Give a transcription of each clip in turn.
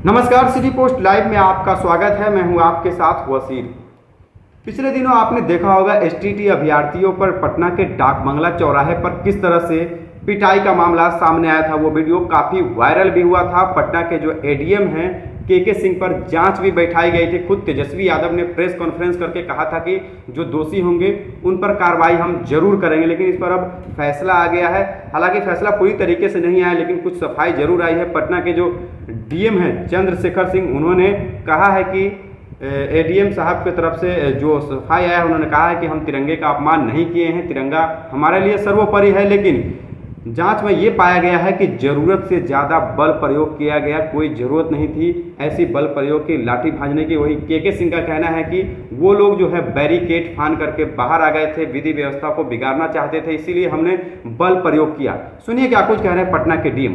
नमस्कार, city post live में आपका स्वागत है। मैं हूं आपके साथ वसीर। पिछले दिनों आपने देखा होगा एसटीटी अभ्यर्थियों पर पटना के डाक बंगला चौराहे पर किस तरह से पिटाई का मामला सामने आया था। वो वीडियो काफ़ी वायरल भी हुआ था। पटना के जो एडीएम हैं के सिंह पर जांच भी बैठाई गई थी। खुद तेजस्वी यादव ने प्रेस कॉन्फ्रेंस करके कहा था कि जो दोषी होंगे उन पर कार्रवाई हम जरूर करेंगे, लेकिन इस पर अब फैसला आ गया है। हालांकि फैसला पूरी तरीके से नहीं आया, लेकिन कुछ सफाई जरूर आई है। पटना के जो डीएम हैं चंद्रशेखर सिंह, उन्होंने कहा है कि एडीएम साहब की तरफ से जो सफाई आया है, उन्होंने कहा है कि हम तिरंगे का अपमान नहीं किए हैं, तिरंगा हमारे लिए सर्वोपरि है। लेकिन जांच में ये पाया गया है कि जरूरत से ज़्यादा बल प्रयोग किया गया, कोई ज़रूरत नहीं थी ऐसी बल प्रयोग की, लाठी भांजने की। वही के सिंह का कहना है कि वो लोग जो है बैरिकेड फान करके बाहर आ गए थे, विधि व्यवस्था को बिगाड़ना चाहते थे, इसीलिए हमने बल प्रयोग किया। सुनिए क्या कुछ कह रहे हैं पटना के डीएम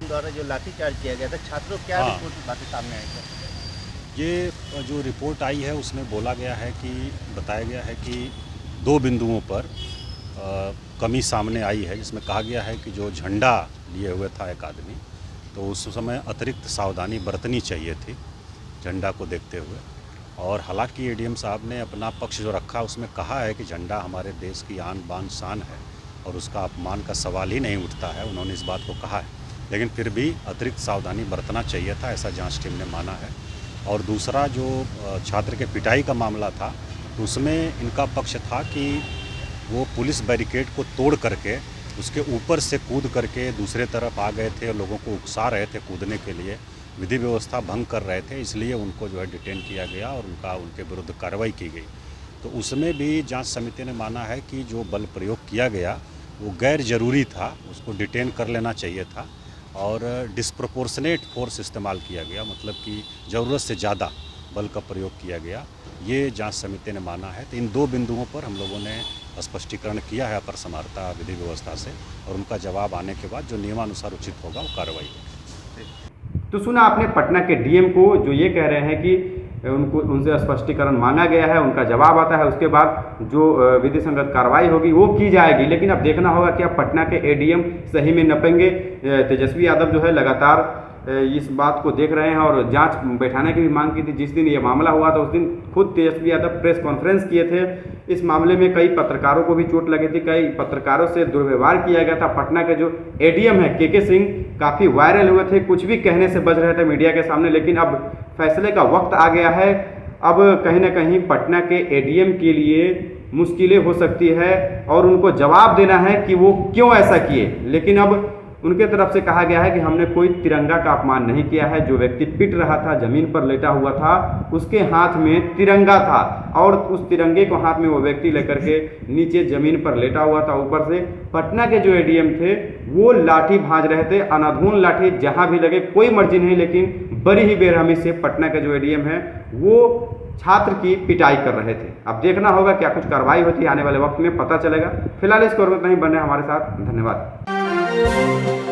द्वारा जो लाठीचार्ज किया गया था छात्रों, क्या रिपोर्ट बातें सामने आई है? ये जो रिपोर्ट आई है उसमें बोला गया है कि बताया गया है कि 2 बिंदुओं पर कमी सामने आई है, जिसमें कहा गया है कि जो झंडा लिए हुए था एक आदमी, तो उस समय अतिरिक्त सावधानी बरतनी चाहिए थी झंडा को देखते हुए। और हालांकि एडीएम साहब ने अपना पक्ष जो रखा उसमें कहा है कि झंडा हमारे देश की आन बान शान है और उसका अपमान का सवाल ही नहीं उठता है, उन्होंने इस बात को कहा है। लेकिन फिर भी अतिरिक्त सावधानी बरतना चाहिए था, ऐसा जांच टीम ने माना है। और दूसरा जो छात्र के पिटाई का मामला था, उसमें इनका पक्ष था कि वो पुलिस बैरिकेड को तोड़ करके उसके ऊपर से कूद करके दूसरे तरफ आ गए थे और लोगों को उकसा रहे थे कूदने के लिए, विधि व्यवस्था भंग कर रहे थे, इसलिए उनको जो है डिटेन किया गया और उनके विरुद्ध कार्रवाई की गई। तो उसमें भी जांच समिति ने माना है कि जो बल प्रयोग किया गया वो गैर जरूरी था, उसको डिटेन कर लेना चाहिए था और डिस्प्रोपोर्शनेट फोर्स इस्तेमाल किया गया, मतलब कि ज़रूरत से ज़्यादा बल का प्रयोग किया गया, ये जांच समिति ने माना है। तो इन 2 बिंदुओं पर हम लोगों ने स्पष्टीकरण किया है अपर समर्था विधि व्यवस्था से, और उनका जवाब आने के बाद जो नियमानुसार उचित होगा वो कार्रवाई होगी। तो सुना आपने पटना के डीएम को, जो ये कह रहे हैं कि उनसे स्पष्टीकरण मांगा गया है, उनका जवाब आता है, उसके बाद जो विधि संगत कार्रवाई होगी वो की जाएगी। लेकिन अब देखना होगा कि अब पटना के एडीएम सही में नपेंगे। तेजस्वी यादव जो है लगातार इस बात को देख रहे हैं और जांच बैठाने की भी मांग की थी। जिस दिन ये मामला हुआ था उस दिन खुद तेजस्वी यादव प्रेस कॉन्फ्रेंस किए थे। इस मामले में कई पत्रकारों को भी चोट लगी थी, कई पत्रकारों से दुर्व्यवहार किया गया था। पटना के जो एडीएम है के सिंह काफ़ी वायरल हुए थे, कुछ भी कहने से बच रहे थे मीडिया के सामने। लेकिन अब फैसले का वक्त आ गया है। अब कहीं ना कहीं पटना के एडीएम के लिए मुश्किलें हो सकती है और उनको जवाब देना है कि वो क्यों ऐसा किए। लेकिन अब उनके तरफ से कहा गया है कि हमने कोई तिरंगा का अपमान नहीं किया है। जो व्यक्ति पिट रहा था, जमीन पर लेटा हुआ था, उसके हाथ में तिरंगा था और उस तिरंगे को हाथ में वो व्यक्ति लेकर के नीचे जमीन पर लेटा हुआ था। ऊपर से पटना के जो एडीएम थे वो लाठी भांज रहे थे, अनाधून लाठी जहां भी लगे कोई मर्जी नहीं। लेकिन बड़ी ही बेरहमी से पटना के जो एडीएम है वो छात्र की पिटाई कर रहे थे। अब देखना होगा क्या कुछ कार्रवाई होती है, आने वाले वक्त में पता चलेगा। फिलहाल इस खबर में नहीं बन रहे हमारे साथ। धन्यवाद।